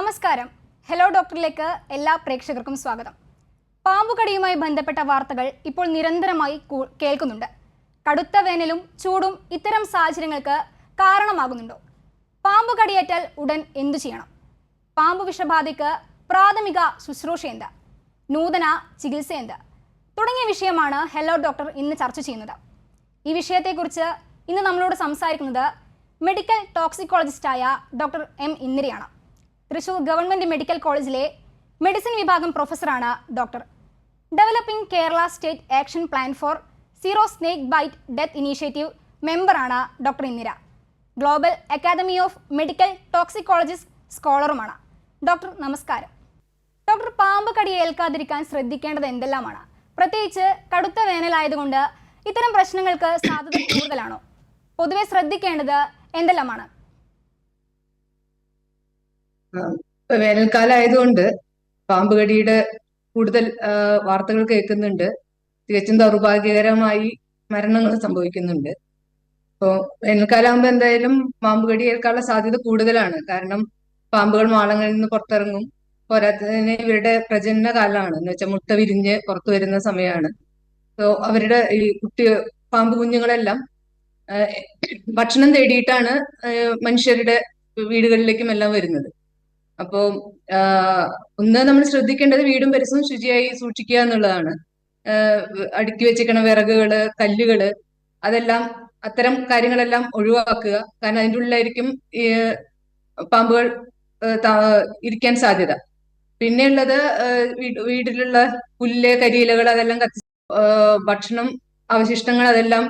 നമസ്കാരം. ഹലോ ഡോക്ടറിലേക്ക് എല്ലാ പ്രേക്ഷകർക്കും സ്വാഗതം. പാമ്പുകടിയുമായി ബന്ധപ്പെട്ട വാർത്തകൾ ഇപ്പോൾ നിരന്തരമായി കേൾക്കുന്നുണ്ട്. കടുത്ത വേനലും ചൂടും ഇത്തരം സാഹചര്യങ്ങൾക്ക് കാരണമാകുന്നുണ്ടോ? പാമ്പുകടിയേറ്റാൽ ഉടൻ എന്തു ചെയ്യണം? പാമ്പു വിഷബാധയ്ക്ക് പ്രാഥമിക ശുശ്രൂഷ എന്ത്? നൂതന ചികിത്സ എന്ത്? തുടങ്ങിയ വിഷയമാണ് ഹലോ ഡോക്ടർ ഇന്ന് ചർച്ച ചെയ്യുന്നത്. ഈ വിഷയത്തെക്കുറിച്ച് ഇന്ന് നമ്മളോട് സംസാരിക്കുന്നത് മെഡിക്കൽ ടോക്സിക്കോളജിസ്റ്റായ ഡോക്ടർ എം ഇന്ദിരയാണ്. തൃശൂർ ഗവൺമെൻറ് മെഡിക്കൽ കോളേജിലെ മെഡിസിൻ വിഭാഗം പ്രൊഫസറാണ് doctor. Developing Kerala state action plan for zero snake bite death initiative മെമ്പറാണ് doctor Indira. Global academy of medical toxicologist സ്കോളറുമാണ്. ഡോക്ടർ നമസ്കാരം. ഡോക്ടർ, പാമ്പ് കടി ഏൽക്കാതിരിക്കാൻ ശ്രദ്ധിക്കേണ്ടത് എന്തെല്ലാമാണ്? പ്രത്യേകിച്ച് കടുത്ത വേനലായതുകൊണ്ട് ഇത്തരം പ്രശ്നങ്ങൾക്ക് സാധ്യത കൂടുതലാണോ? പൊതുവെ ശ്രദ്ധിക്കേണ്ടത് എന്തെല്ലാമാണ്? വേനൽക്കാലമായതുകൊണ്ട് പാമ്പ് കടിയുടെ കൂടുതൽ വാർത്തകൾ കേൾക്കുന്നുണ്ട്. തികച്ചും ദൗർഭാഗ്യകരമായി മരണങ്ങൾ സംഭവിക്കുന്നുണ്ട്. അപ്പോൾ വേനൽക്കാലമാകുമ്പോൾ എന്തായാലും പാമ്പ് കടി ഏൽക്കാനുള്ള സാധ്യത കൂടുതലാണ്. കാരണം പാമ്പുകൾ മാളങ്ങളിൽ നിന്ന് പുറത്തിറങ്ങും. പോരാത്തതിന് ഇവരുടെ പ്രജനന കാലമാണ്, എന്ന് വെച്ചാൽ മുട്ട വിരിഞ്ഞ് പുറത്തു വരുന്ന സമയമാണ്. അപ്പോൾ അവരുടെ ഈ പാമ്പ് കുഞ്ഞുങ്ങളെല്ലാം ഭക്ഷണം തേടിയിട്ടാണ് മനുഷ്യരുടെ വീടുകളിലേക്കും എല്ലാം വരുന്നത്. അപ്പോൾ ഒന്ന് നമ്മൾ ശ്രദ്ധിക്കേണ്ടത് വീടും പരിസരവും ശുചിയായി സൂക്ഷിക്കുക എന്നുള്ളതാണ്. അടുക്കി വെച്ചിരിക്കണ വിറകുകള്, കല്ലുകള്, അതെല്ലാം അത്തരം കാര്യങ്ങളെല്ലാം ഒഴിവാക്കുക. കാരണം അതിൻ്റെ ഉള്ളിലായിരിക്കും ഈ പാമ്പുകൾ ഇരിക്കാൻ സാധ്യത. പിന്നെയുള്ളത് വീട്ടിലുള്ള പുല്ല്, കരിയിലകൾ അതെല്ലാം ഭക്ഷണം അവശിഷ്ടങ്ങൾ അതെല്ലാം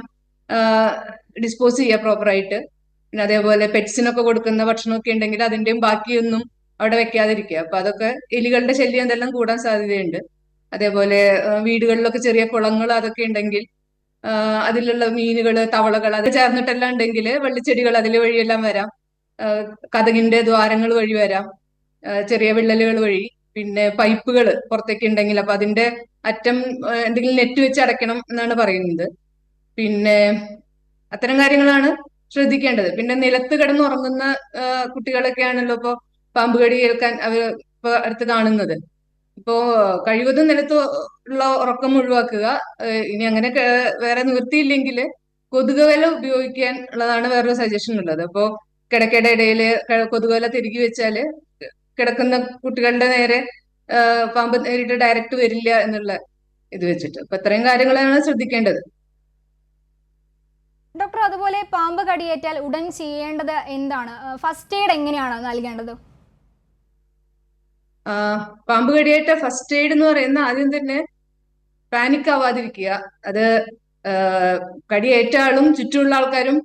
ഡിസ്പോസ് ചെയ്യുക പ്രോപ്പറായിട്ട്. പിന്നെ അതേപോലെ പെറ്റ്സിനൊക്കെ കൊടുക്കുന്ന ഭക്ഷണമൊക്കെ ഉണ്ടെങ്കിൽ അതിന്റെയും ബാക്കിയൊന്നും അവിടെ വെക്കാതിരിക്കുക. അപ്പൊ അതൊക്കെ എലികളുടെ ശല്യം ഇതെല്ലാം കൂടാൻ സാധ്യതയുണ്ട്. അതേപോലെ വീടുകളിലൊക്കെ ചെറിയ കുളങ്ങൾ അതൊക്കെ ഉണ്ടെങ്കിൽ അതിലുള്ള മീനുകള്, തവളകൾ അത് ചേർന്നിട്ടെല്ലാം ഉണ്ടെങ്കിൽ വെള്ളിച്ചെടികൾ അതിൽ വഴിയെല്ലാം വരാം. കതകിന്റെ ദ്വാരങ്ങൾ വഴി വരാം, ചെറിയ വിള്ളലുകൾ വഴി. പിന്നെ പൈപ്പുകൾ പുറത്തേക്ക് ഉണ്ടെങ്കിൽ അപ്പൊ അതിന്റെ അറ്റം എന്തെങ്കിലും നെറ്റ് വെച്ച് അടയ്ക്കണം എന്നാണ് പറയുന്നത്. പിന്നെ അത്തരം കാര്യങ്ങളാണ് ശ്രദ്ധിക്കേണ്ടത്. പിന്നെ നിലത്ത് കിടന്നുറങ്ങുന്ന കുട്ടികളൊക്കെ ആണല്ലോ ഇപ്പൊ പാമ്പ് കടി ഏൽക്കാൻ അവർ ഇപ്പൊ അടുത്ത് കാണുന്നത്. ഇപ്പോ കഴിവതും നിലത്ത് ഉള്ള ഉറക്കം ഒഴിവാക്കുക. ഇനി അങ്ങനെ വേറെ നിവൃത്തിയില്ലെങ്കിൽ കൊതുകുവല ഉപയോഗിക്കാൻ ഉള്ളതാണ് വേറൊരു സജഷൻ ഉള്ളത്. അപ്പോ കിടക്കയുടെ ഇടയിൽ കൊതുകുവല തിരികെ വെച്ചാല് കിടക്കുന്ന കുട്ടികളുടെ നേരെ പാമ്പ് നേരിട്ട് ഡയറക്റ്റ് വരില്ല എന്നുള്ള ഇത് വെച്ചിട്ട്. അപ്പൊ ഇത്രയും കാര്യങ്ങളാണ് ശ്രദ്ധിക്കേണ്ടത്. ഡോക്ടർ, അതുപോലെ പാമ്പ് കടിയേറ്റാൽ ഉടൻ ചെയ്യേണ്ടത് എന്താണ്? ഫസ്റ്റ് എയ്ഡ് എങ്ങനെയാണ് നൽകേണ്ടത്? പാമ്പ് കടിയേറ്റ ഫസ്റ്റ് എയ്ഡ് എന്ന് പറയുന്ന ആദ്യം തന്നെ പാനിക് ആവാതിരിക്കുക. അത് കടിയേറ്റ ആളും ചുറ്റുമുള്ള ആൾക്കാരും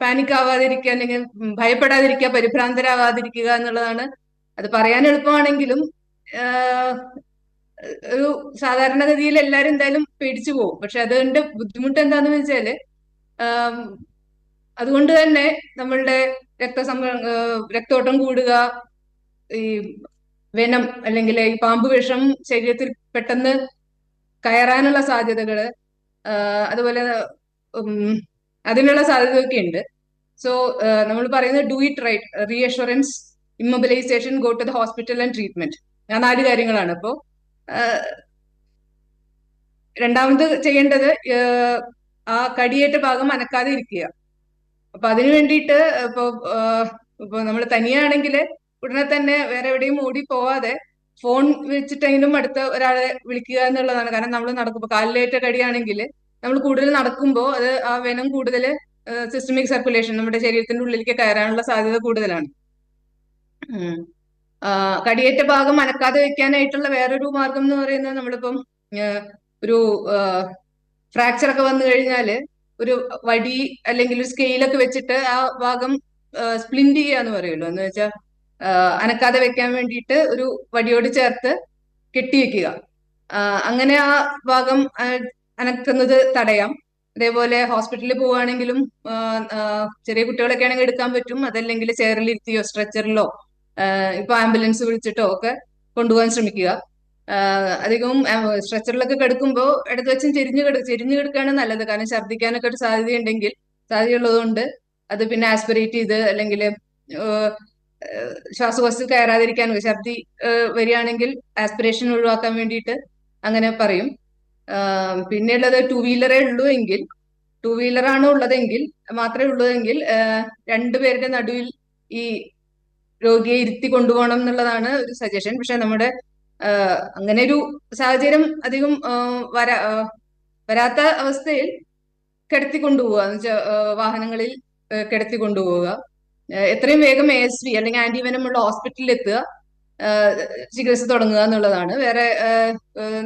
പാനിക് ആവാതിരിക്കുക, അല്ലെങ്കിൽ ഭയപ്പെടാതിരിക്കുക, പരിഭ്രാന്തരാവാതിരിക്കുക എന്നുള്ളതാണ്. അത് പറയാൻ എളുപ്പമാണെങ്കിലും ഒരു സാധാരണഗതിയിൽ എല്ലാവരും എന്തായാലും പേടിച്ചു പോകും. പക്ഷെ അതിന്റെ ബുദ്ധിമുട്ട് എന്താണെന്ന് വെച്ചാല് അതുകൊണ്ട് തന്നെ നമ്മളുടെ രക്തോട്ടം കൂടുക, ഈ വെനം അല്ലെങ്കിൽ ഈ പാമ്പ് വിഷം ശരീരത്തിൽ പെട്ടെന്ന് കയറാനുള്ള സാധ്യതകള്, അതുപോലെ അതിനുള്ള സാധ്യതയൊക്കെ ഉണ്ട്. സോ നമ്മൾ പറയുന്നത് do it right, reassurance, immobilisation, go to the hospital and treatment. ആ 4 കാര്യങ്ങളാണ്. അപ്പോ രണ്ടാമത് ചെയ്യേണ്ടത് ആ കടിയേറ്റ ഭാഗം അനക്കാതെ ഇരിക്കുക. അപ്പൊ അതിനു വേണ്ടിയിട്ട് ഇപ്പൊ നമ്മൾ തനിയാണെങ്കിൽ ഉടനെ തന്നെ വേറെ എവിടെയും ഓടി പോവാതെ ഫോൺ വെച്ചിട്ടെങ്കിലും അടുത്ത ഒരാളെ വിളിക്കുക എന്നുള്ളതാണ്. കാരണം നമ്മൾ നടക്കുമ്പോൾ കാലിലേറ്റ കടിയാണെങ്കിൽ നമ്മൾ കൂടുതൽ നടക്കുമ്പോൾ അത് ആ വെനം കൂടുതൽ സിസ്റ്റമിക് സർക്കുലേഷൻ നമ്മുടെ ശരീരത്തിന്റെ ഉള്ളിലേക്ക് കയറാനുള്ള സാധ്യത കൂടുതലാണ്. കടിയേറ്റ ഭാഗം അനക്കാതെ വെക്കാനായിട്ടുള്ള വേറൊരു മാർഗം എന്ന് പറയുന്നത്, നമ്മളിപ്പം ഒരു ഫ്രാക്ചർ ഒക്കെ വന്നു കഴിഞ്ഞാല് ഒരു വടി അല്ലെങ്കിൽ ഒരു സ്കെയിലൊക്കെ വെച്ചിട്ട് ആ ഭാഗം സ്പ്ലിന്റ് ചെയ്യാന്ന് പറയുമല്ലോ, എന്ന് വെച്ചാൽ അനക്കാതെ വെക്കാൻ വേണ്ടിയിട്ട് ഒരു വടിയോട് ചേർത്ത് കെട്ടിവെക്കുക. അങ്ങനെ ആ ഭാഗം അനക്കുന്നത് തടയാം. അതേപോലെ ഹോസ്പിറ്റലിൽ പോവുകയാണെങ്കിലും ചെറിയ കുട്ടികളൊക്കെ ആണെങ്കിൽ എടുക്കാൻ പറ്റും. അതല്ലെങ്കിൽ ചെയറിലിരുത്തിയോ സ്ട്രെച്ചറിലോ ഇപ്പൊ ആംബുലൻസ് വിളിച്ചിട്ടോ ഒക്കെ കൊണ്ടുപോകാൻ ശ്രമിക്കുക. അധികവും സ്ട്രെച്ചറിലൊക്കെ കിടക്കുമ്പോൾ ഇടത് വച്ചും ചെരിഞ്ഞു കിടക്കുകയാണ് നല്ലത്. കാരണം ഛർദ്ദിക്കാനൊക്കെ ഒരു സാധ്യതയുള്ളതുകൊണ്ട് അത് പിന്നെ ആസ്പിറേറ്റ് ചെയ്ത് അല്ലെങ്കിൽ ശ്വാസകോശത്തിൽ കയറാതിരിക്കാൻ, ഛർദി വരികയാണെങ്കിൽ ആസ്പിറേഷൻ ഒഴിവാക്കാൻ വേണ്ടിയിട്ട് അങ്ങനെ പറയും. പിന്നെയുള്ളത് ടൂ വീലറേ ഉള്ളൂ എങ്കിൽ, ടൂ വീലറാണ് ഉള്ളതെങ്കിൽ മാത്രമേ ഉള്ളൂവെങ്കിൽ രണ്ടുപേരുടെ നടുവിൽ ഈ രോഗിയെ ഇരുത്തി കൊണ്ടുപോകണം എന്നുള്ളതാണ് ഒരു സജഷൻ. പക്ഷെ നമ്മുടെ അങ്ങനെ ഒരു സാഹചര്യം അധികം വരാത്ത അവസ്ഥയിൽ കിടത്തി കൊണ്ടുപോവുക എന്ന് വെച്ചാൽ വാഹനങ്ങളിൽ കിടത്തി കൊണ്ടുപോവുക, എത്രയും വേഗം ASV അല്ലെങ്കിൽ ആന്റിവെനമുള്ള ഹോസ്പിറ്റലിൽ എത്തുക, ചികിത്സ തുടങ്ങുക എന്നുള്ളതാണ്. വേറെ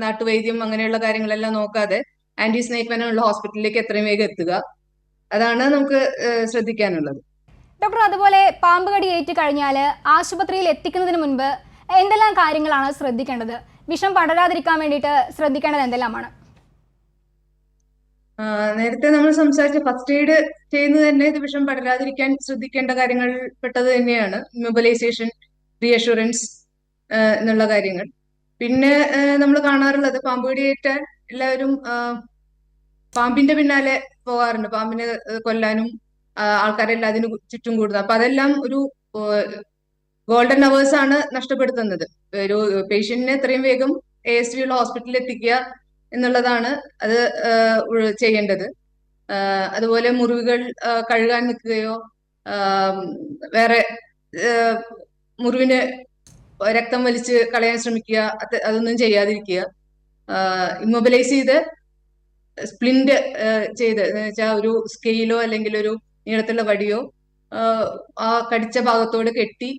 നാട്ടുവൈദ്യം അങ്ങനെയുള്ള കാര്യങ്ങളെല്ലാം നോക്കാതെ ആന്റി സ്നേക് വെനമുള്ള ഹോസ്പിറ്റലിലേക്ക് എത്രയും വേഗം എത്തുക, അതാണ് നമുക്ക് ശ്രദ്ധിക്കാനുള്ളത്. ഡോക്ടർ, അതുപോലെ പാമ്പ് കടി ഏറ്റ് കഴിഞ്ഞാൽ ആശുപത്രിയിൽ എത്തിക്കുന്നതിന് മുൻപ് എന്തെല്ലാം കാര്യങ്ങളാണ് ശ്രദ്ധിക്കേണ്ടത്? വിഷം പടരാതിരിക്കാൻ വേണ്ടിയിട്ട് ശ്രദ്ധിക്കേണ്ടത് എന്തെല്ലാമാണ്? നേരത്തെ നമ്മൾ സംസാരിച്ച ഫസ്റ്റ് എയ്ഡ് ചെയ്യുന്നത് തന്നെ ഇത് വിഷം പടരാതിരിക്കാൻ ശ്രദ്ധിക്കേണ്ട കാര്യങ്ങളിൽ പെട്ടത് തന്നെയാണ്. ഇമ്മൊബിലൈസേഷൻ, റീഅഷുറൻസ് എന്നുള്ള കാര്യങ്ങൾ. പിന്നെ നമ്മൾ കാണാറുള്ളത് പാമ്പ് കടിയേറ്റാൽ എല്ലാവരും പാമ്പിന്റെ പിന്നാലെ പോകാറുണ്ട്, പാമ്പിനെ കൊല്ലാനും ആൾക്കാരെല്ലാം അതിന് ചുറ്റും കൂടുന്നത്. അപ്പൊ അതെല്ലാം ഒരു ഗോൾഡൻ അവേഴ്സ് ആണ് നഷ്ടപ്പെടുത്തുന്നത്. ഒരു പേഷ്യന്റിനെ എത്രയും വേഗം ASV ഉള്ള ഹോസ്പിറ്റലിൽ എത്തിക്കുക എന്നുള്ളതാണ് അത് ചെയ്യേണ്ടത്. അതുപോലെ മുറിവുകൾ കഴുകാൻ നിൽക്കുകയോ വേറെ മുറിവിന് രക്തം വലിച്ച് കളയാൻ ശ്രമിക്കുക, അതൊന്നും ചെയ്യാതിരിക്കുക. ഇമ്മൊബിലൈസ് ചെയ്ത് സ്പ്ലിന്റ് ചെയ്ത് എന്ന് വെച്ചാൽ ഒരു സ്കെയിലോ അല്ലെങ്കിൽ ഒരു നീളത്തുള്ള വടിയോ ആ കടിച്ച ഭാഗത്തോട് കെട്ടി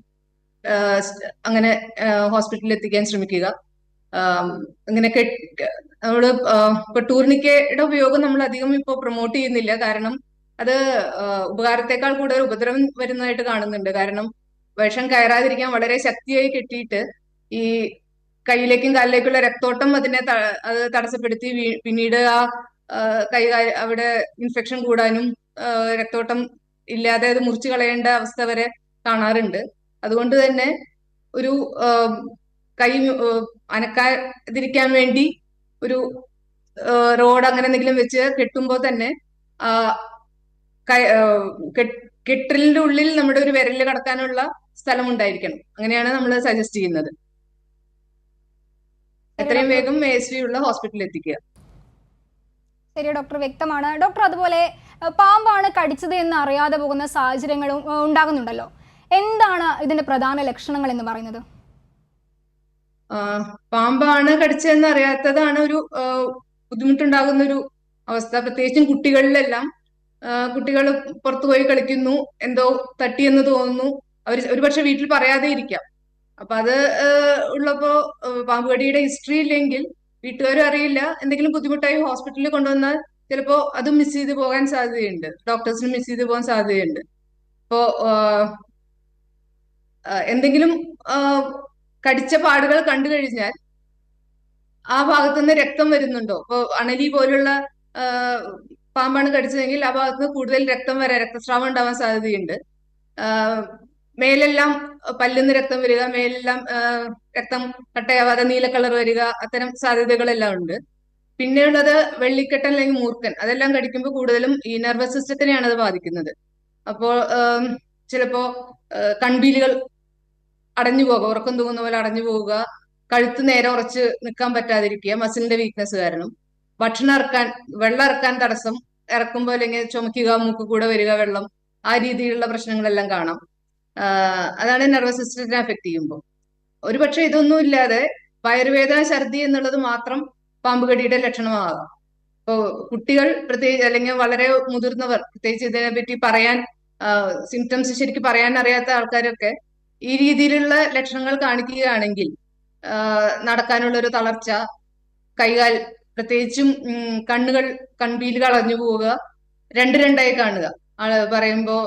അങ്ങനെ ഹോസ്പിറ്റലിൽ എത്തിക്കാൻ ശ്രമിക്കുക. ഇങ്ങനെ നമ്മള് ഇപ്പൊ ടൂർണിക്കയുടെ ഉപയോഗം നമ്മൾ അധികം ഇപ്പൊ പ്രൊമോട്ട് ചെയ്യുന്നില്ല, കാരണം അത് ഉപകാരത്തെക്കാൾ കൂടുതൽ ഉപദ്രവം വരുന്നതായിട്ട് കാണുന്നുണ്ട്. കാരണം വിഷം കയറാതിരിക്കാൻ വളരെ ശക്തിയായി കെട്ടിയിട്ട് ഈ കൈയിലേക്കും കാലിലേക്കുള്ള രക്തോട്ടം അത് തടസ്സപ്പെടുത്തി പിന്നീട് ആ കൈ അവിടെ ഇൻഫെക്ഷൻ കൂടാനും രക്തോട്ടം ഇല്ലാതെ അത് മുറിച്ചു കളയേണ്ട അവസ്ഥ വരെ കാണാറുണ്ട്. അതുകൊണ്ട് തന്നെ ഒരു കൈ അനക്കാതിരിക്കാൻ വേണ്ടി ഒരു റോഡ് അങ്ങനെ എന്തെങ്കിലും വെച്ച് കെട്ടുമ്പോൾ തന്നെ കെട്ടലിന്റെ ഉള്ളിൽ നമ്മുടെ ഒരു വിരലിൽ കടക്കാനുള്ള സ്ഥലം ഉണ്ടായിരിക്കണം. അങ്ങനെയാണ് നമ്മൾ സജസ്റ്റ് ചെയ്യുന്നത്. എത്രയും വേഗം ASV ഉള്ള ഹോസ്പിറ്റലിൽ എത്തിക്കുക. ശരി ഡോക്ടർ, വ്യക്തമാണ്. ഡോക്ടർ, അതുപോലെ പാമ്പാണ് കടിച്ചത് എന്ന് അറിയാതെ പോകുന്ന സാഹചര്യങ്ങളും ഉണ്ടാകുന്നുണ്ടല്ലോ. എന്താണ് ഇതിന്റെ പ്രധാന ലക്ഷണങ്ങൾ എന്ന് പറയുന്നത്? പാമ്പാണ് കടിച്ചതെന്ന് അറിയാത്തതാണ് ഒരു ബുദ്ധിമുട്ടുണ്ടാകുന്ന ഒരു അവസ്ഥ. പ്രത്യേകിച്ചും കുട്ടികളിലെല്ലാം, കുട്ടികൾ പുറത്തു പോയി കളിക്കുന്നു, എന്തോ തട്ടിയെന്ന് തോന്നുന്നു, അവർ ഒരുപക്ഷെ വീട്ടിൽ പറയാതെ ഇരിക്കാം. അപ്പൊ അത് ഉള്ളപ്പോ പാമ്പ് കടിയുടെ ഹിസ്റ്ററി ഇല്ലെങ്കിൽ വീട്ടുകാരും അറിയില്ല, എന്തെങ്കിലും ബുദ്ധിമുട്ടായി ഹോസ്പിറ്റലിൽ കൊണ്ടുവന്നാൽ ചിലപ്പോ അതും മിസ് ചെയ്ത് പോകാൻ സാധ്യതയുണ്ട്, ഡോക്ടേഴ്സിന് മിസ് ചെയ്ത് പോകാൻ സാധ്യതയുണ്ട്. അപ്പോ എന്തെങ്കിലും കടിച്ച പാടുകൾ കണ്ടു കഴിഞ്ഞാൽ ആ ഭാഗത്തുനിന്ന് രക്തം വരുന്നുണ്ടോ, ഇപ്പൊ അണലി പോലുള്ള പാമ്പാണ് കടിച്ചതെങ്കിൽ ആ ഭാഗത്തുനിന്ന് കൂടുതൽ രക്തം വരാൻ, രക്തസ്രാവം ഉണ്ടാവാൻ സാധ്യതയുണ്ട്. മേലെല്ലാം പല്ലുന്ന് രക്തം വരിക, മേലെല്ലാം രക്തം കട്ടയാവാതെ നീല കളർ വരിക, അത്തരം സാധ്യതകളെല്ലാം ഉണ്ട്. പിന്നെയുള്ളത് വെള്ളിക്കെട്ടൻ അല്ലെങ്കിൽ മൂർക്കൻ, അതെല്ലാം കടിക്കുമ്പോൾ കൂടുതലും ഈ നെർവസ് സിസ്റ്റത്തിനെയാണ് അത് ബാധിക്കുന്നത്. അപ്പോൾ ചിലപ്പോ കൺപീലികൾ അടഞ്ഞു പോകുക, ഉറക്കം തൂങ്ങുന്ന പോലെ അടഞ്ഞു പോവുക, കഴുത്ത് നേരെ ഉറച്ച് നിൽക്കാൻ പറ്റാതിരിക്കുക, മസിലിന്റെ വീക്ക്നെസ് കാരണം, ഭക്ഷണം ഇറക്കാൻ, വെള്ളം ഇറക്കാൻ തടസ്സം, ഇറക്കുമ്പോൾ അല്ലെങ്കിൽ ചുമക്കുക, മൂക്ക് കൂടെ വരിക വെള്ളം, ആ രീതിയിലുള്ള പ്രശ്നങ്ങളെല്ലാം കാണാം. അതാണ് നെർവസ് സിസ്റ്റത്തിനെ അഫക്ട് ചെയ്യുമ്പോൾ. ഒരു പക്ഷെ ഇതൊന്നും ഇല്ലാതെ വയറുവേദന, ഛർദി എന്നുള്ളത് മാത്രം പാമ്പ് കടിയുടെ ലക്ഷണമാകാം. ഇപ്പോ കുട്ടികൾ പ്രത്യേകിച്ച് അല്ലെങ്കിൽ വളരെ മുതിർന്നവർ പ്രത്യേകിച്ച് ഇതിനെ പറ്റി പറയാൻ, സിംറ്റംസ് ശരിക്കും പറയാൻ അറിയാത്ത ആൾക്കാരൊക്കെ ഈ രീതിയിലുള്ള ലക്ഷണങ്ങൾ കാണിക്കുകയാണെങ്കിൽ നടക്കാനുള്ള ഒരു തളർച്ച, കൈകാൽ പ്രത്യേകിച്ചും കണ്ണുകൾ, കൺപീലുകൾ അടഞ്ഞു പോവുക, രണ്ടായി കാണുക, പറയുമ്പോ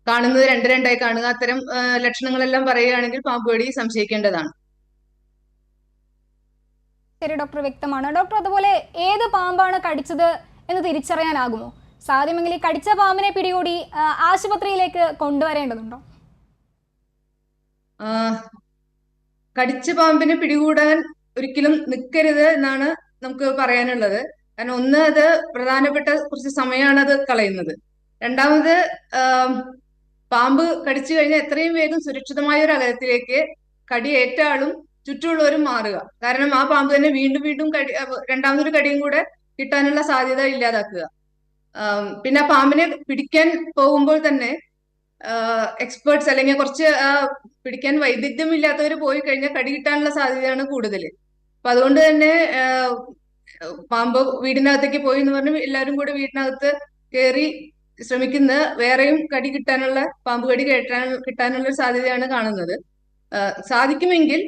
കാണുന്നത് രണ്ടായി കാണുക, അത്തരം ലക്ഷണങ്ങളെല്ലാം പറയുകയാണെങ്കിൽ പാമ്പ് കടി സംശയിക്കേണ്ടതാണ്. ശരി ഡോക്ടർ, വ്യക്തമാണ്. ഡോക്ടർ, അതുപോലെ ഏത് പാമ്പാണ് കടിച്ചത് എന്ന് തിരിച്ചറിയാനാകുമോ? സാധ്യമെങ്കിൽ കടിച്ച പാമ്പിനെ പിടികൂടി ആശുപത്രിയിലേക്ക് കൊണ്ടുവരേണ്ടതുണ്ടോ? കടിച്ച പാമ്പിനെ പിടികൂടാൻ ഒരിക്കലും നിൽക്കരുത് എന്നാണ് നമുക്ക് പറയാനുള്ളത്. കാരണം ഒന്ന്, അത് പ്രധാനപ്പെട്ട കുറച്ച് സമയമാണ് അത് കളയുന്നത്. രണ്ടാമത്, പാമ്പ് കടിച്ചു കഴിഞ്ഞാൽ എത്രയും വേഗം സുരക്ഷിതമായ ഒരു അകലത്തിലേക്ക് കടിയേറ്റ ആളും ചുറ്റുമുള്ളവരും മാറുക. കാരണം ആ പാമ്പ് തന്നെ വീണ്ടും വീണ്ടും രണ്ടാമതൊരു കടിയും കൂടെ കിട്ടാനുള്ള സാധ്യത ഇല്ലാതാക്കുക. പിന്നെ ആ പാമ്പിനെ പിടിക്കാൻ പോകുമ്പോൾ തന്നെ എക്സ്പേർട്സ് അല്ലെങ്കിൽ കുറച്ച് പിടിക്കാൻ വൈദഗ്ധ്യം ഇല്ലാത്തവർ പോയി കഴിഞ്ഞാൽ കടി കിട്ടാനുള്ള സാധ്യതയാണ് കൂടുതൽ. അപ്പൊ അതുകൊണ്ട് തന്നെ പാമ്പ് വീടിനകത്തേക്ക് പോയി എന്ന് പറഞ്ഞ് എല്ലാവരും കൂടെ വീടിനകത്ത് കയറി ശ്രമിക്കുന്ന വേറെയും കടി കിട്ടാനുള്ള പാമ്പ് കടി കിട്ടാനുള്ള ഒരു സാധ്യതയാണ് കാണുന്നത്. സാധിക്കുമെങ്കിൽ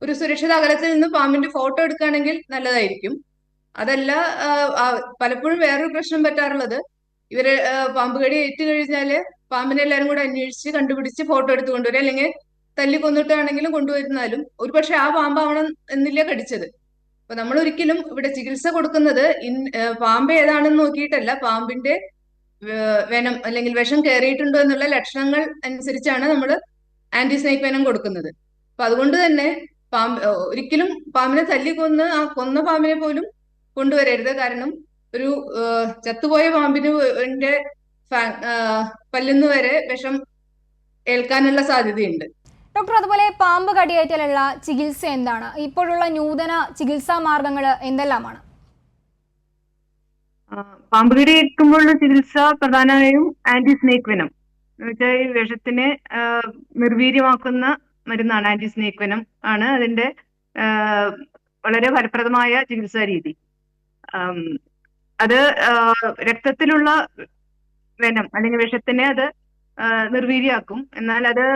ഒരു സുരക്ഷിത അകലത്തിൽ നിന്ന് പാമ്പിന്റെ ഫോട്ടോ എടുക്കുകയാണെങ്കിൽ നല്ലതായിരിക്കും. അതല്ല, പലപ്പോഴും വേറൊരു പ്രശ്നം പറ്റാറുള്ളത്, ഇവര് പാമ്പ് കടി ഏറ്റു കഴിഞ്ഞാല് പാമ്പിനെ എല്ലാവരും കൂടെ അന്വേഷിച്ച് കണ്ടുപിടിച്ച് ഫോട്ടോ എടുത്ത് കൊണ്ടുവരും, അല്ലെങ്കിൽ തല്ലി കൊന്നിട്ടാണെങ്കിലും കൊണ്ടുവരുന്നാലും ഒരു പക്ഷെ ആ പാമ്പാവണം എന്നില്ല കടിച്ചത്. അപ്പൊ നമ്മൾ ഒരിക്കലും ഇവിടെ ചികിത്സ കൊടുക്കുന്നത് പാമ്പ് ഏതാണെന്ന് നോക്കിയിട്ടല്ല, പാമ്പിന്റെ വെനം അല്ലെങ്കിൽ വിഷം കയറിയിട്ടുണ്ടോ എന്നുള്ള ലക്ഷണങ്ങൾ അനുസരിച്ചാണ് നമ്മൾ ആന്റി സ്നേക്ക് വെനം കൊടുക്കുന്നത്. അപ്പൊ അതുകൊണ്ട് തന്നെ ഒരിക്കലും പാമ്പിനെ തല്ലി കൊന്ന് ആ കൊന്ന പാമ്പിനെ പോലും കൊണ്ടുവരരുത്. കാരണം ഒരു ചത്തുപോയ പാമ്പിന്റെ പല്ലുന്ന് വരെ വിഷം ഏൽക്കാനുള്ള സാധ്യതയുണ്ട്. ഡോക്ടർ, അതുപോലെ പാമ്പ് കടിയേറ്റാലുള്ള ചികിത്സ എന്താണ്? ഇപ്പോഴുള്ള നൂതന ചികിത്സാ മാർഗങ്ങൾ എന്തെല്ലാമാണ്? പാമ്പ് കടിയേൽക്കുമ്പോഴുള്ള ചികിത്സ പ്രധാനമായും ആന്റി സ്നേക്ക് വെനം എന്ന് വെച്ചാൽ ഈ വിഷത്തിനെ നിർവീര്യമാക്കുന്ന മരുന്നാണ്. ആന്റി സ്നേക്ക് വെനം ആണ് അതിന്റെ വളരെ ഫലപ്രദമായ ചികിത്സാ രീതി. അത് രക്തത്തിലുള്ള വെനം അല്ലെങ്കിൽ വിഷത്തിനെ അത് നിർവീര്യമാക്കും. എന്നാൽ അത്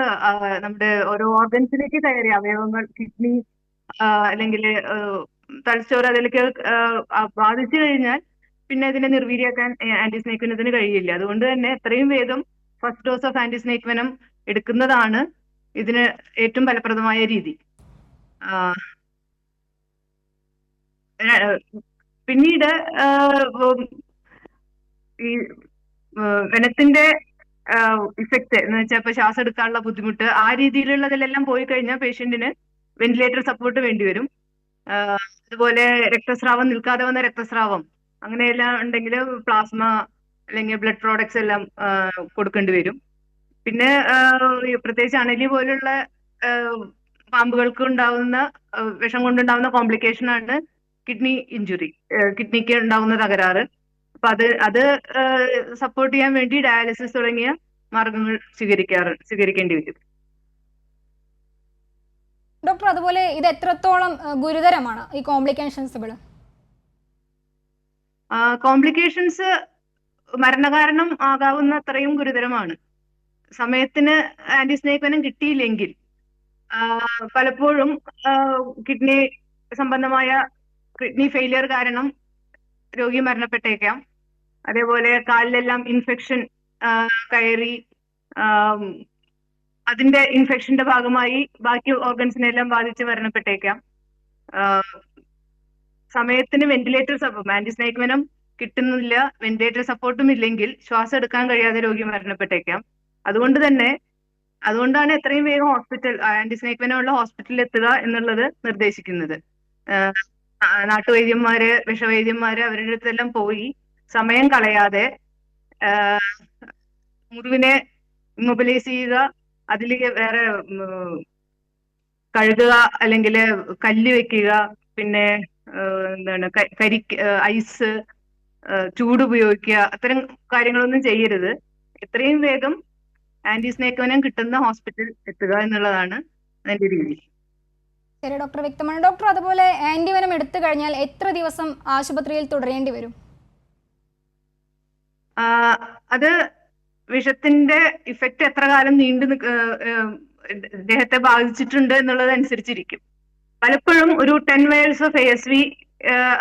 നമ്മുടെ ഓരോ ഓർഗൻസിലേക്ക് കയറി അവയവങ്ങൾ, കിഡ്നി അല്ലെങ്കിൽ തലച്ചോറ് അതിലേക്ക് ബാധിച്ചു കഴിഞ്ഞാൽ പിന്നെ അതിനെ നിർവീര്യമാക്കാൻ ആന്റി സ്നേക്ക് വെനത്തിന് കഴിയില്ല. അതുകൊണ്ട് തന്നെ എത്രയും വേഗം first dose of anti snake venom എടുക്കുന്നതാണ് ഇതിന് ഏറ്റവും ഫലപ്രദമായ രീതി. പിന്നീട് ഈ വെനത്തിന്റെ ഇഫക്റ്റ് എന്ന് വെച്ചാൽ ഇപ്പൊ ശ്വാസം എടുക്കാനുള്ള ബുദ്ധിമുട്ട്, ആ രീതിയിലുള്ളതിലെല്ലാം പോയി കഴിഞ്ഞാൽ പേഷ്യന്റിന് വെന്റിലേറ്റർ സപ്പോർട്ട് വേണ്ടിവരും. അതുപോലെ രക്തസ്രാവം, നിൽക്കാതെ വന്ന രക്തസ്രാവം അങ്ങനെയെല്ലാം ഉണ്ടെങ്കിൽ പ്ലാസ്മ അല്ലെങ്കിൽ ബ്ലഡ് പ്രോഡക്ട്സ് എല്ലാം കൊടുക്കേണ്ടി വരും. പിന്നെ പ്രത്യേകിച്ച് അണലി പോലുള്ള പാമ്പുകൾക്ക് ഉണ്ടാവുന്ന വിഷം കൊണ്ടുണ്ടാവുന്ന കോംപ്ലിക്കേഷൻ ആണ് കിഡ്നി ഇഞ്ചുറി, കിഡ്നിക്ക് ഉണ്ടാവുന്ന തകരാറ്. അപ്പൊ അത് സപ്പോർട്ട് ചെയ്യാൻ വേണ്ടി ഡയാലിസിസ് തുടങ്ങിയ മാർഗങ്ങൾ സ്വീകരിക്കേണ്ടി വരും. ഡോക്ടർ, അതുപോലെ ഇത് എത്രത്തോളം ഗുരുതരമാണ് ഈ കോംപ്ലിക്കേഷൻസുകൾ? കോംപ്ലിക്കേഷൻസ് മരണകാരണം ആകാവുന്ന അത്രയും ഗുരുതരമാണ്. സമയത്തിന് ആന്റി സ്നേക്ക് വെനം കിട്ടിയില്ലെങ്കിൽ പലപ്പോഴും കിഡ്നി സംബന്ധമായ കിഡ്നി ഫെയിലിയർ കാരണം രോഗി മരണപ്പെട്ടേക്കാം. അതേപോലെ കാലിലെല്ലാം ഇൻഫെക്ഷൻ കയറി അതിന്റെ ഇൻഫെക്ഷന്റെ ഭാഗമായി ബാക്കി ഓർഗൻസിനെല്ലാം ബാധിച്ച് മരണപ്പെട്ടേക്കാം. സമയത്തിന് ventilator support, anti snake venom കിട്ടുന്നില്ല, വെന്റിലേറ്റർ സപ്പോർട്ടും ഇല്ലെങ്കിൽ ശ്വാസം എടുക്കാൻ കഴിയാതെ രോഗി മരണപ്പെട്ടേക്കാം. അതുകൊണ്ടാണ് എത്രയും വേഗം ആന്റി സ്നേക്ക് വെനം ഉള്ള ഹോസ്പിറ്റലിൽ എത്തുക എന്നുള്ളത് നിർദ്ദേശിക്കുന്നത്. നാട്ടുവൈദ്യന്മാര്, വിഷവൈദ്യന്മാര് അവരുടെ അടുത്തെല്ലാം പോയി സമയം കളയാതെ മുറിവിനെ ഇമ്മൊബിലൈസ് ചെയ്യുക, അതിൽ വേറെ കഴുകുക അല്ലെങ്കിൽ കല്ല് വെക്കുക, പിന്നെ എന്താണ് ഐസ്, ചൂട് ഉപയോഗിക്കുക, അത്തരം കാര്യങ്ങളൊന്നും ചെയ്യരുത്. എത്രയും വേഗം ആന്റി സ്നേക്ക് വെനം കിട്ടുന്ന ഹോസ്പിറ്റൽ എത്തുക എന്നുള്ളതാണ് അതിന്റെ രീതി. ശരി ഡോക്ടർ, വ്യക്തമാണ്. ഡോക്ടർ, അതുപോലെ ആന്റി വെനം എടുത്തു കഴിഞ്ഞാൽ എത്ര ദിവസം ആശുപത്രിയിൽ തുടരേണ്ടി വരും? അത് വിഷത്തിന്റെ ഇഫക്റ്റ് എത്ര കാലം ദേഹത്തെ ബാധിച്ചിട്ടുണ്ട് എന്നുള്ളത് അനുസരിച്ചിരിക്കും. പലപ്പോഴും ഒരു 10 വയേഴ്സ് ഓഫ് ASV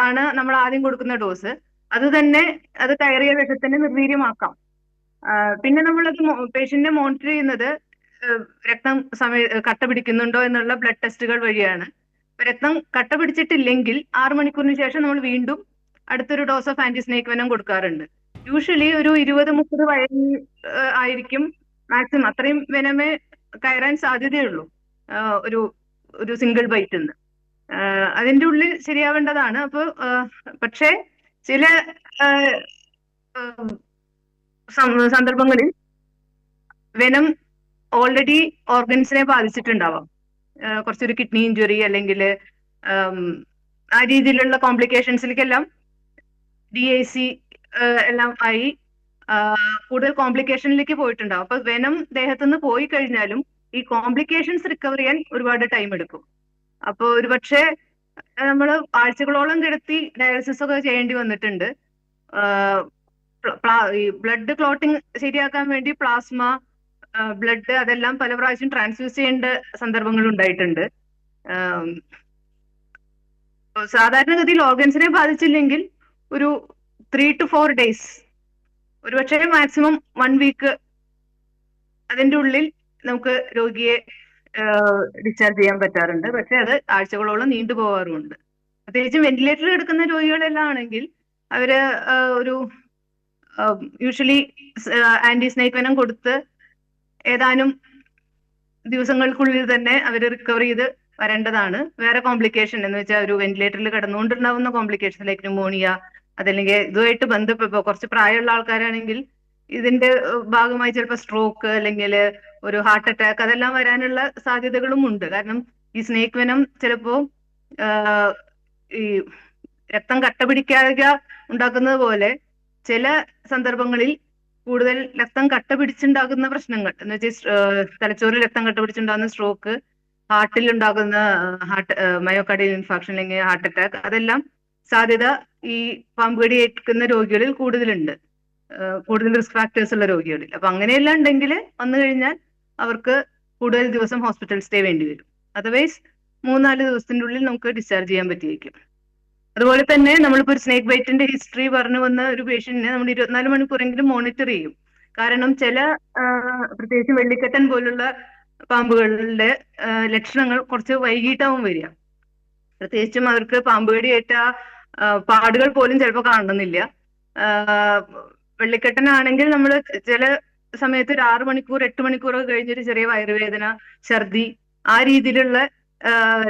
ആണ് നമ്മൾ ആദ്യം കൊടുക്കുന്ന ഡോസ്. അത് കയറിയ വിഷത്തിനെ നിർവീര്യമാക്കാം. പിന്നെ നമ്മളത് പേഷ്യന്റിനെ മോണിറ്റർ ചെയ്യുന്നത് രക്തം കട്ട പിടിക്കുന്നുണ്ടോ എന്നുള്ള ബ്ലഡ് ടെസ്റ്റുകൾ വഴിയാണ്. രക്തം കട്ട പിടിച്ചിട്ടില്ലെങ്കിൽ 6 മണിക്കൂറിന് ശേഷം നമ്മൾ വീണ്ടും അടുത്തൊരു dose of anti snake venom കൊടുക്കാറുണ്ട്. യൂഷ്വലി ഒരു 20-30 വയസ്സിൽ ആയിരിക്കും മാക്സിമം. അത്രയും വെനമേ കയറാൻ സാധ്യതയുള്ളൂ ഒരു സിംഗിൾ ബൈറ്റിൽ. അതിന്റെ ഉള്ളിൽ ശരിയാവേണ്ടതാണ്. അപ്പൊ പക്ഷേ ചില സന്ദർഭങ്ങളിൽ വെനം ഓൾറെഡി ഓർഗൻസിനെ ബാധിച്ചിട്ടുണ്ടാവാം. കുറച്ചൊരു കിഡ്നി ഇഞ്ചുറി അല്ലെങ്കിൽ ആ രീതിയിലുള്ള കോംപ്ലിക്കേഷൻസിലേക്കെല്ലാം DIC എല്ലാം ആയി കൂടുതൽ കോംപ്ലിക്കേഷനിലേക്ക് പോയിട്ടുണ്ടാവും. അപ്പൊ വെനം ദേഹത്തുനിന്ന് പോയി കഴിഞ്ഞാലും ഈ കോംപ്ലിക്കേഷൻസ് റിക്കവർ ചെയ്യാൻ ഒരുപാട് ടൈം എടുക്കും. അപ്പൊ ഒരുപക്ഷെ നമ്മൾ ആഴ്ചകളോളം കിടത്തി ഡയാലിസിസ് ഒക്കെ ചെയ്യേണ്ടി വന്നിട്ടുണ്ട്. ഈ ബ്ലഡ് ക്ലോട്ടിങ് ശരിയാക്കാൻ വേണ്ടി പ്ലാസ്മ, ബ്ലഡ് അതെല്ലാം പല പ്രാവശ്യം ട്രാൻസ്ഫ്യൂസ് ചെയ്യേണ്ട സന്ദർഭങ്ങൾ ഉണ്ടായിട്ടുണ്ട്. സാധാരണഗതിയിൽ ഓർഗൻസിനെ ബാധിച്ചില്ലെങ്കിൽ ഒരു 3 to 4 days, ഒരുപക്ഷെ മാക്സിമം 1 week അതിന്റെ ഉള്ളിൽ നമുക്ക് രോഗിയെ ഡിസ്ചാർജ് ചെയ്യാൻ പറ്റാറുണ്ട്. പക്ഷെ അത് ആഴ്ചകളോളം നീണ്ടു പോകാറുമുണ്ട്. പ്രത്യേകിച്ചും വെന്റിലേറ്ററിൽ എടുക്കുന്ന രോഗികളെല്ലാം ആണെങ്കിൽ അവര് ഒരു യൂഷ്വലി ആന്റി സ്നേക്ക് വെനം കൊടുത്ത് ഏതാനും ദിവസങ്ങൾക്കുള്ളിൽ തന്നെ അവർ റിക്കവർ ചെയ്ത് വരേണ്ടതാണ്. വേറെ കോംപ്ലിക്കേഷൻ എന്ന് വെച്ചാൽ ഒരു വെന്റിലേറ്ററിൽ കിടന്നുകൊണ്ടുണ്ടാവുന്ന കോംപ്ലിക്കേഷൻ ലൈക്ക് ന്യൂമോണിയ, അതല്ലെങ്കിൽ ഇതുമായിട്ട് ബന്ധപ്പെട്ട് കുറച്ച് പ്രായമുള്ള ആൾക്കാരാണെങ്കിൽ ഇതിന്റെ ഭാഗമായി ചിലപ്പോൾ സ്ട്രോക്ക് അല്ലെങ്കിൽ ഒരു ഹാർട്ട് അറ്റാക്ക് അതെല്ലാം വരാനുള്ള സാധ്യതകളും ഉണ്ട്. കാരണം ഈ സ്നേക്ക് വെനം ചിലപ്പോ ഈ രക്തം കട്ട പിടിക്കാതെ ഉണ്ടാക്കുന്നത് പോലെ ചില സന്ദർഭങ്ങളിൽ കൂടുതൽ രക്തം കട്ട പിടിച്ചുണ്ടാകുന്ന പ്രശ്നങ്ങൾ എന്ന് വെച്ചാൽ തലച്ചോറിൽ രക്തം കട്ട പിടിച്ചുണ്ടാകുന്ന സ്ട്രോക്ക്, ഹാർട്ടിൽ ഉണ്ടാകുന്ന മയോകാർഡിയൽ ഇൻഫാക്ഷൻ അല്ലെങ്കിൽ ഹാർട്ട് അറ്റാക്ക്, അതെല്ലാം സാധ്യത ഈ പാമ്പുകടി ഏൽക്കുന്ന രോഗികളിൽ കൂടുതലുണ്ട്, കൂടുതൽ റിസ്ക് ഫാക്ടേഴ്സ് ഉള്ള രോഗികളിൽ. അപ്പൊ അങ്ങനെയെല്ലാം ഉണ്ടെങ്കിൽ വന്നു കഴിഞ്ഞാൽ അവർക്ക് കൂടുതൽ ദിവസം ഹോസ്പിറ്റൽ സ്റ്റേ വേണ്ടി വരും. അതർവൈസ് 3-4 ദിവസത്തിന്റെ ഉള്ളിൽ നമുക്ക് ഡിസ്ചാർജ് ചെയ്യാൻ പറ്റിയേക്കും. അതുപോലെ തന്നെ നമ്മളിപ്പോൾ ഒരു സ്നേക്ക് ബൈറ്റിന്റെ ഹിസ്റ്ററി പറഞ്ഞു വന്ന ഒരു പേഷ്യന്റിനെ നമ്മൾ 24 മണിക്കൂറെങ്കിലും മോണിറ്റർ ചെയ്യും. കാരണം ചില പ്രത്യേകിച്ച് വെള്ളിക്കെട്ടൻ പോലുള്ള പാമ്പുകളുടെ ലക്ഷണങ്ങൾ കുറച്ച് വൈകിട്ടാവും വരിക. പ്രത്യേകിച്ചും അവർക്ക് പാമ്പുകടിയേറ്റ പാടുകൾ പോലും ചിലപ്പോൾ കാണുന്നില്ല. വെള്ളിക്കെട്ടനാണെങ്കിൽ നമ്മൾ ചില സമയത്ത് ഒരു 6 മണിക്കൂർ 8 മണിക്കൂറൊക്കെ കഴിഞ്ഞൊരു ചെറിയ വയറുവേദന, ഛർദി, ആ രീതിയിലുള്ള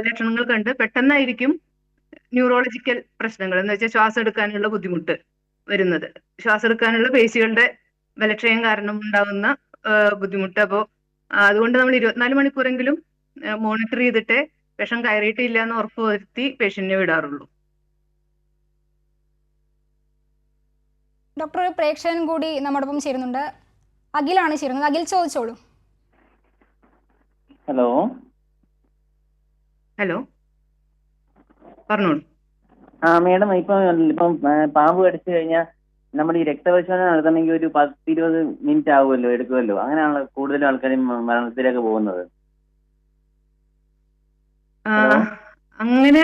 ലക്ഷണങ്ങൾ കണ്ട് പെട്ടെന്നായിരിക്കും ന്യൂറോളജിക്കൽ പ്രശ്നങ്ങൾ എന്ന് വെച്ചാൽ ശ്വാസം എടുക്കാനുള്ള ബുദ്ധിമുട്ട് വരുന്നത്, ശ്വാസം എടുക്കാനുള്ള പേശികളുടെ ബലക്ഷയം കാരണം ഉണ്ടാകുന്ന ബുദ്ധിമുട്ട്. അപ്പോൾ അതുകൊണ്ട് നമ്മൾ 24 മണിക്കൂറെങ്കിലും മോണിറ്റർ ചെയ്തിട്ടേ വിഷം കയറിയിട്ടില്ല എന്ന് ഉറപ്പുവരുത്തി പേഷ്യന്റിനെ വിടാറുള്ളൂ. ഡോക്ടർ, ഒരു പ്രേക്ഷകൻ കൂടി നമ്മോടൊപ്പം ചേരുന്നുണ്ട്. അഖിലാണ് ചേരുന്നത്. അഖിൽ, ചോദിച്ചോളൂ. ഹലോ ഹലോ, പറഞ്ഞോളൂ. മേഡം, ഇപ്പം പാമ്പ് കടിച്ചു കഴിഞ്ഞാൽ നമ്മൾ ഈ രക്തപരിശോധന നടത്തണമെങ്കിൽ ഒരു 10-20 മിനിറ്റ് ആവുമല്ലോ, എടുക്കുമല്ലോ. അങ്ങനെയാണല്ലോ കൂടുതലും ആൾക്കാരും മരണത്തിലേക്ക് പോകുന്നത്. അങ്ങനെ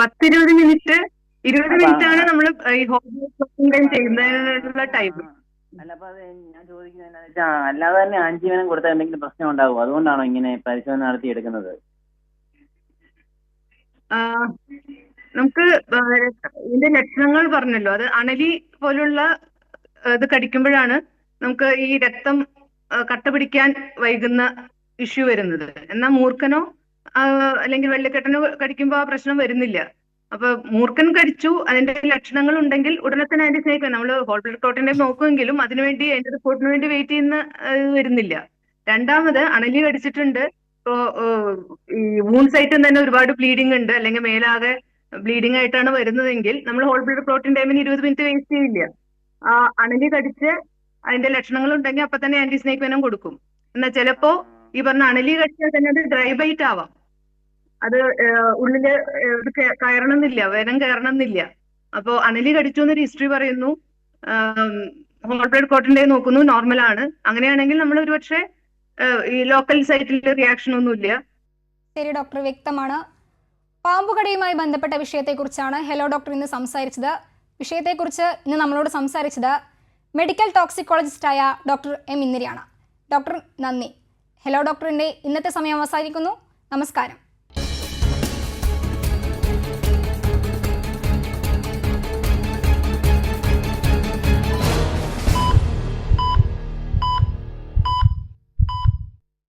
10-20 മിനിറ്റ് 20 മിനിറ്റ് ആണ് നമ്മൾ ഈ ഹോസ്പിറ്റൽ ചെയ്യുന്നതിനുള്ള ടൈം. അല്ല, അപ്പൊ അത് ഞാൻ ചോദിക്കുന്നത് എന്താണെന്ന് വെച്ചാൽ അല്ലാതെ തന്നെ ആൻജിയോഗ്രാം കൊടുത്താൽ എന്തെങ്കിലും പ്രശ്നം ഉണ്ടാവും, അതുകൊണ്ടാണോ ഇങ്ങനെ പരിശോധന നടത്തി എടുക്കുന്നത്? നമുക്ക് ഇതിന്റെ ലക്ഷണങ്ങൾ പറഞ്ഞല്ലോ, അത് അണലി പോലുള്ള ഇത് കടിക്കുമ്പോഴാണ് നമുക്ക് ഈ രക്തം കട്ട പിടിക്കാൻ വൈകുന്ന ഇഷ്യൂ വരുന്നത്. എന്നാൽ മൂർഖനോ അല്ലെങ്കിൽ വെള്ളിക്കെട്ടനോ കടിക്കുമ്പോൾ ആ പ്രശ്നം വരുന്നില്ല. അപ്പൊ മൂർഖൻ കടിച്ചു, അതിന്റെ ലക്ഷണങ്ങൾ ഉണ്ടെങ്കിൽ ഉടനെ തന്നെ അതിന്റെ സ്നേക്ക് നമ്മൾ ഹോൾ ബ്ലഡ് ക്ലോട്ടിന്റെ നോക്കുമെങ്കിലും അതിനുവേണ്ടി അതിന്റെ റിപ്പോർട്ടിന് വേണ്ടി വെയിറ്റ് ചെയ്യുന്ന വരുന്നില്ല. രണ്ടാമത് അണലി കടിച്ചിട്ടുണ്ട്, ഇപ്പോ ഈ വൂൺ സൈറ്റിൽ തന്നെ ഒരുപാട് ബ്ലീഡിംഗ് ഉണ്ട്, അല്ലെങ്കിൽ മേലാകെ ബ്ലീഡിംഗ് ആയിട്ടാണ് വരുന്നതെങ്കിൽ നമ്മൾ ഹോൾ ബ്ലഡ് ക്ലോട്ടിൻ ടൈമിന് 20 മിനിറ്റ് വേസ്റ്റ് ചെയ്യില്ല. ആ അണലി കടിച്ച് അതിന്റെ ലക്ഷണങ്ങൾ ഉണ്ടെങ്കിൽ അപ്പൊ തന്നെ ആന്റി സ്നേക്ക് വെനം കൊടുക്കും. എന്നാൽ ചിലപ്പോ ഈ പറഞ്ഞ അണലി കടിച്ചാൽ തന്നെ അത് ഡ്രൈ ബൈറ്റ് ആവാം, അത് ഉള്ളില് കയറണമെന്നില്ല, വെനം കയറണമെന്നില്ല. അപ്പോ അണലി കടിച്ചു എന്നൊരു ഹിസ്റ്ററി പറയുന്നു, ഹോൾ ബ്ലഡ് ക്ലോട്ടിന്റെ നോക്കുന്നു, നോർമൽ ആണ്. അങ്ങനെയാണെങ്കിൽ നമ്മൾ ഒരുപക്ഷെ ഈ ലോക്കൽ സൈറ്റിൽ റിയാക്ഷൻ ഒന്നുമില്ല. ശരി ഡോക്ടർ, വ്യക്തമാണ്. പാമ്പുകടിയുമായി ബന്ധപ്പെട്ട വിഷയത്തെക്കുറിച്ചാണ് ഹലോ ഡോക്ടർ ഇന്ന് സംസാരിച്ചത്. വിഷയത്തെക്കുറിച്ച് ഇന്ന് നമ്മളോട് സംസാരിച്ചത് മെഡിക്കൽ ടോക്സിക്കോളജിസ്റ്റായ ഡോക്ടർ എം ഇന്ദിരയാണ്. ഡോക്ടർ, നന്ദി. ഹലോ ഡോക്ടറിൻ്റെ ഇന്നത്തെ സമയം അവസാനിക്കുന്നു. നമസ്കാരം.